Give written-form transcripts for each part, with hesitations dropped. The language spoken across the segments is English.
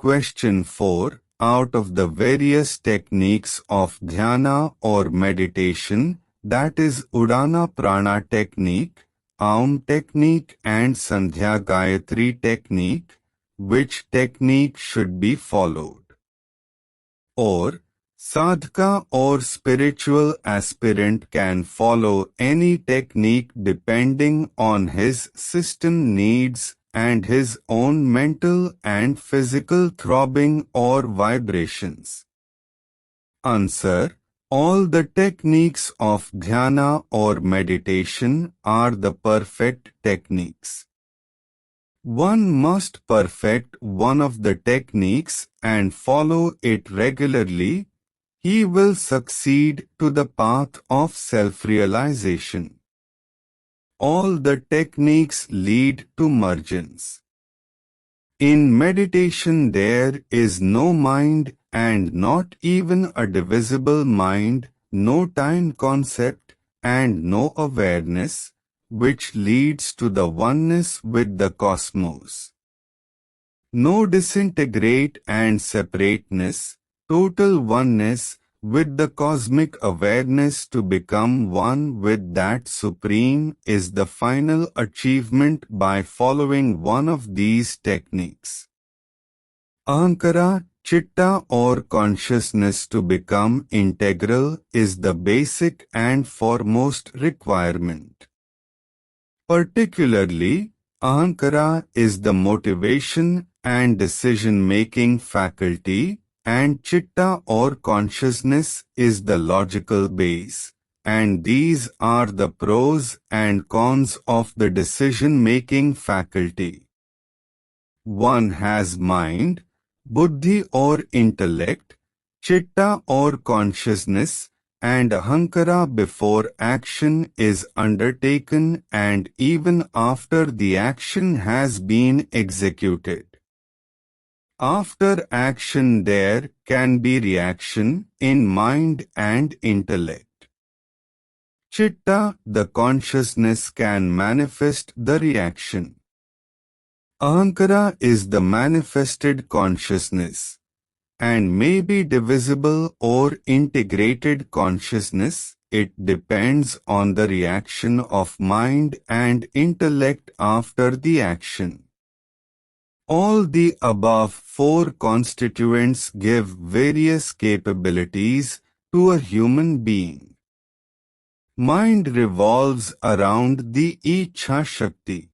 Question 4. Out of the various techniques of dhyana or meditation, that is Udana Praana technique, Aum technique and Sandhya Gayatri technique, which technique should be followed? Or, Sadhaka or spiritual aspirant can follow any technique depending on his system needs and his own mental and physical throbbing or vibrations. Answer. All the techniques of dhyana or meditation are the perfect techniques. One must perfect one of the techniques and follow it regularly. He will succeed to the path of self-realization. All the techniques lead to mergence. In meditation there is no mind and not even a divisible mind, no time concept and no awareness, which leads to the oneness with the cosmos. No disintegrate and separateness, total oneness with the cosmic awareness to become one with that Supreme is the final achievement by following one of these techniques. Ahankara, chitta or consciousness to become integral is the basic and foremost requirement. Particularly, ahankara is the motivation and decision-making faculty, and chitta or consciousness is the logical base, and these are the pros and cons of the decision-making faculty. One has mind, buddhi or intellect, chitta or consciousness, and ahankara before action is undertaken and even after the action has been executed. After action there can be reaction in mind and intellect. Chitta, the consciousness, can manifest the reaction. Ahankara is the manifested consciousness, and may be divisible or integrated consciousness. It depends on the reaction of mind and intellect after the action. All the above four constituents give various capabilities to a human being. Mind revolves around the Ichha Shakti.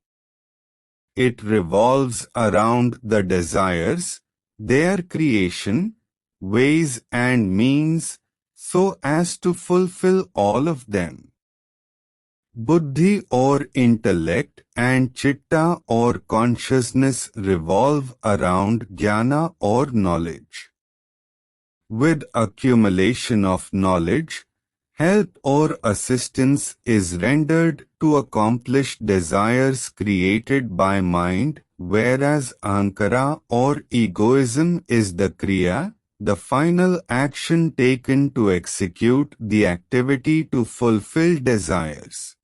It revolves around the desires, their creation, ways and means, so as to fulfill all of them. Buddhi or intellect and chitta or consciousness revolve around jnana or knowledge. With accumulation of knowledge, help or assistance is rendered to accomplish desires created by mind, whereas ahankara or egoism is the kriya, the final action taken to execute the activity to fulfill desires.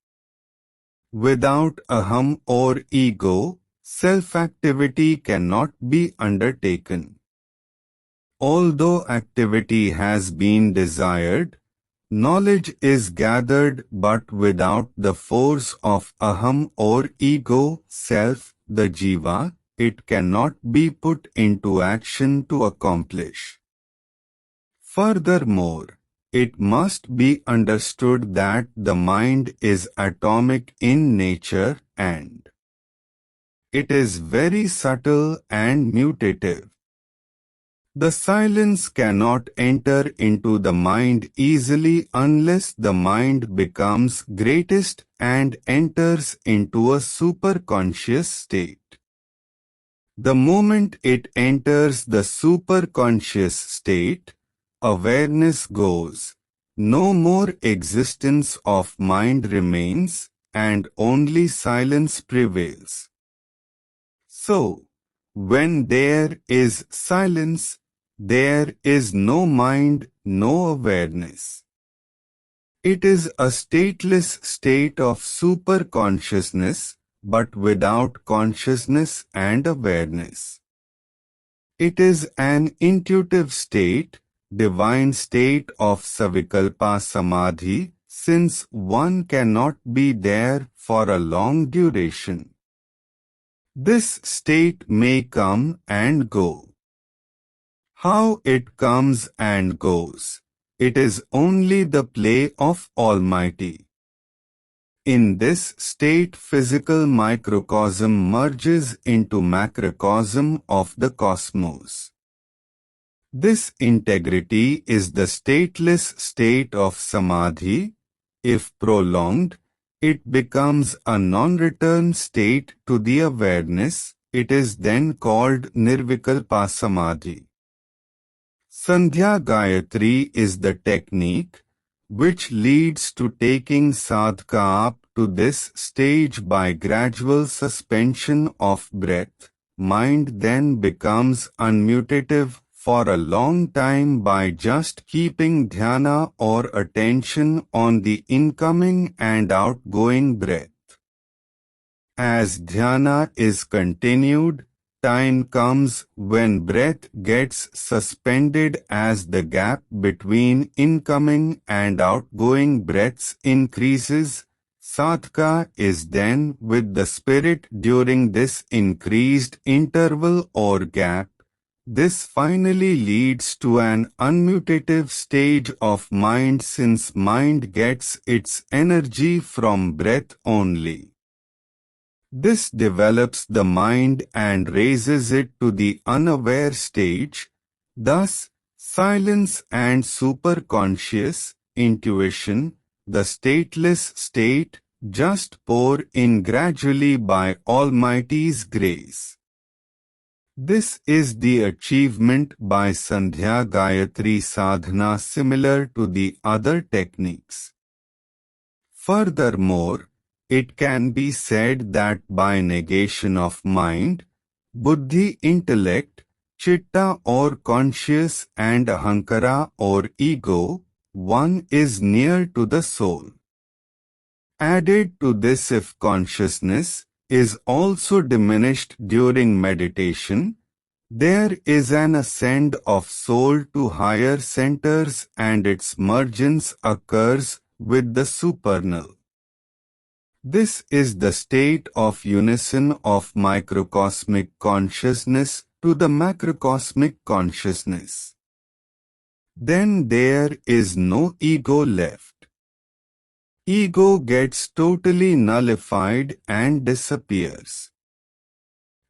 Without aham or ego, self-activity cannot be undertaken. Although activity has been desired, knowledge is gathered, but without the force of aham or ego, self, the jiva, it cannot be put into action to accomplish. Furthermore, it must be understood that the mind is atomic in nature and it is very subtle and mutative. The silence cannot enter into the mind easily unless the mind becomes greatest and enters into a superconscious state. The moment it enters the superconscious state, awareness goes, no more existence of mind remains, and only silence prevails. So, when there is silence, there is no mind, no awareness. It is a stateless state of superconsciousness, but without consciousness and awareness. It is an intuitive state, divine state of Savikalpa Samadhi, since one cannot be there for a long duration. This state may come and go. How it comes and goes, it is only the play of Almighty. In this state, physical microcosm merges into macrocosm of the cosmos. This integrity is the stateless state of Samadhi. If prolonged, it becomes a non-return state to the awareness. It is then called Nirvikalpa Samadhi. Sandhya Gayatri is the technique which leads to taking sadhaka up to this stage by gradual suspension of breath. Mind then becomes unmutative for a long time by just keeping dhyana or attention on the incoming and outgoing breath. As dhyana is continued, time comes when breath gets suspended as the gap between incoming and outgoing breaths increases. Sadhaka is then with the spirit during this increased interval or gap. This finally leads to an unmutative stage of mind, since mind gets its energy from breath only. This develops the mind and raises it to the unaware stage. Thus, silence and superconscious intuition, the stateless state, just pour in gradually by Almighty's grace. This is the achievement by Sandhya Gayatri Sadhana, similar to the other techniques. Furthermore, it can be said that by negation of mind, buddhi, intellect, chitta or conscious, and ahankara or ego, one is near to the soul. Added to this, if consciousness is also diminished during meditation, there is an ascent of soul to higher centers and its mergence occurs with the supernal. This is the state of unison of microcosmic consciousness to the macrocosmic consciousness. Then there is no ego left. Ego gets totally nullified and disappears.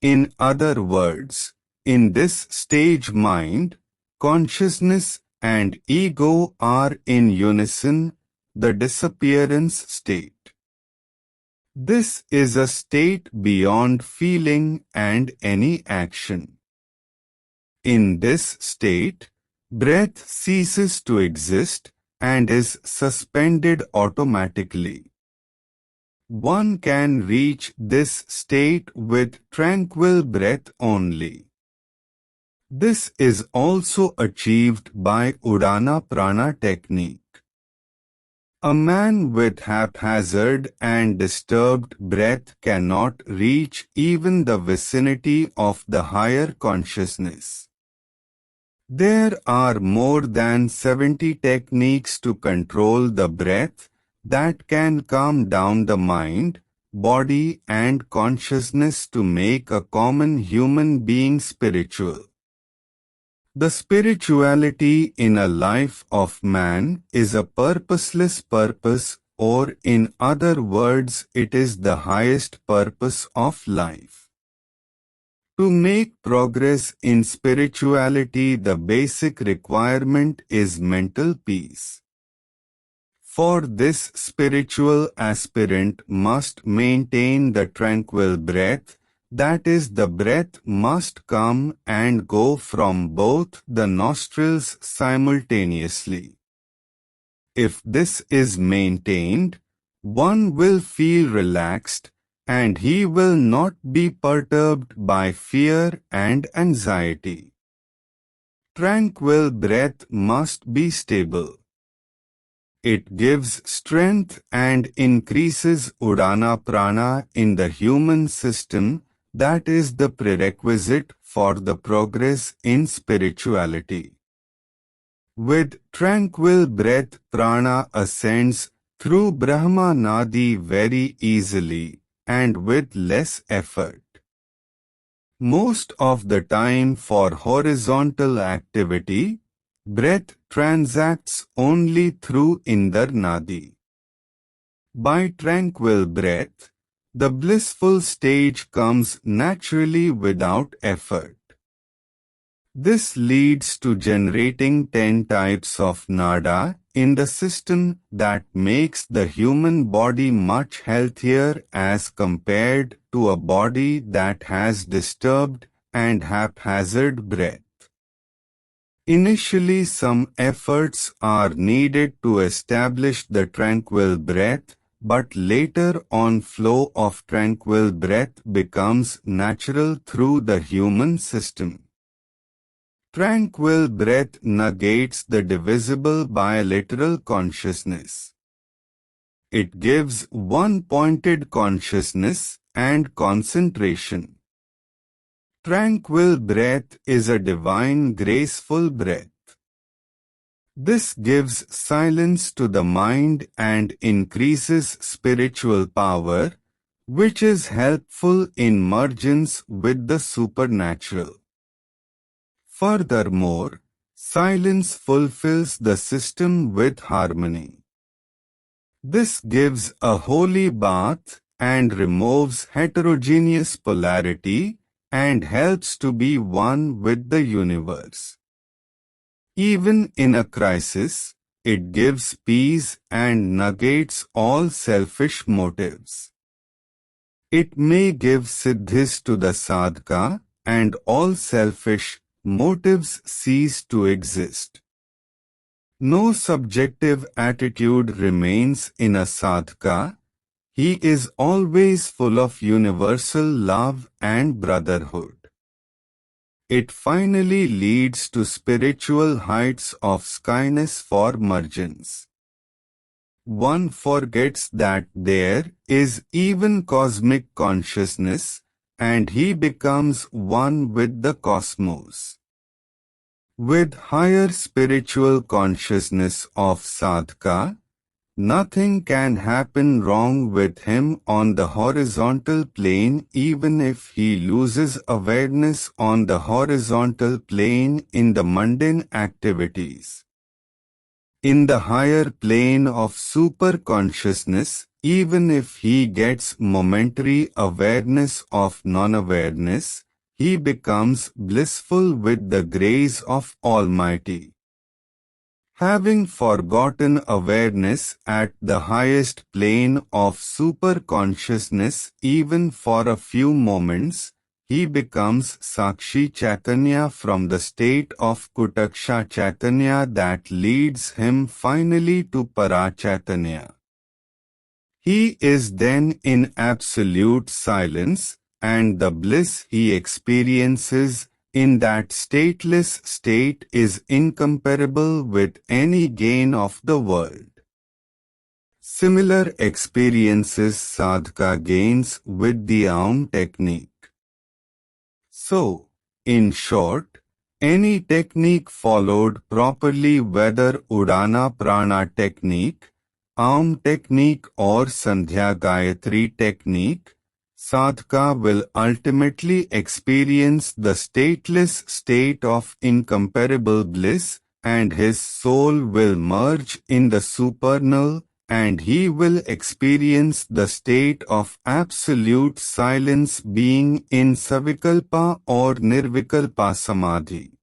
In other words, in this stage mind, consciousness and ego are in unison, the disappearance state. This is a state beyond feeling and any action. In this state, breath ceases to exist and is suspended automatically. One can reach this state with tranquil breath only. This is also achieved by Udana Praana technique. A man with haphazard and disturbed breath cannot reach even the vicinity of the higher consciousness. There are more than 70 techniques to control the breath that can calm down the mind, body and consciousness to make a common human being spiritual. The spirituality in a life of man is a purposeless purpose, or in other words, it is the highest purpose of life. To make progress in spirituality, the basic requirement is mental peace. For this, spiritual aspirant must maintain the tranquil breath, that is, the breath must come and go from both the nostrils simultaneously. If this is maintained, one will feel relaxed, and he will not be perturbed by fear and anxiety. Tranquil breath must be stable. It gives strength and increases Udana Praana in the human system, that is the prerequisite for the progress in spirituality. With tranquil breath, prana ascends through Brahma Nadi very easily and with less effort. Most of the time for horizontal activity, breath transacts only through Indra Nadi. By tranquil breath, the blissful stage comes naturally without effort. This leads to generating 10 types of nada in the system that makes the human body much healthier as compared to a body that has disturbed and haphazard breath. Initially, some efforts are needed to establish the tranquil breath, but later on flow of tranquil breath becomes natural through the human system. Tranquil breath negates the divisible bilateral consciousness. It gives one-pointed consciousness and concentration. Tranquil breath is a divine graceful breath. This gives silence to the mind and increases spiritual power, which is helpful in mergence with the supernatural. Furthermore, silence fulfills the system with harmony. This gives a holy bath and removes heterogeneous polarity and helps to be one with the universe. Even in a crisis, it gives peace and negates all selfish motives. It may give siddhis to the sadhaka, and all selfish motives cease to exist. No subjective attitude remains in a sadhaka. He is always full of universal love and brotherhood. It finally leads to spiritual heights of skyness for mergence. One forgets that there is even cosmic consciousness, and he becomes one with the cosmos. With higher spiritual consciousness of sadhaka, nothing can happen wrong with him on the horizontal plane even if he loses awareness on the horizontal plane in the mundane activities. In the higher plane of super-consciousness, even if he gets momentary awareness of non-awareness, he becomes blissful with the grace of Almighty. Having forgotten awareness at the highest plane of super-consciousness even for a few moments, he becomes Sakshi Chaitanya from the state of Kutaksha Chaitanya that leads him finally to Para Chaitanya. He is then in absolute silence, and the bliss he experiences in that stateless state is incomparable with any gain of the world. Similar experiences sadhaka gains with the Aum technique. So, in short, any technique followed properly, whether Udana Praana technique, Aum technique or Sandhya Gayatri technique, sadhaka will ultimately experience the stateless state of incomparable bliss, and his soul will merge in the supernal, and he will experience the state of absolute silence being in Savikalpa or Nirvikalpa Samadhi.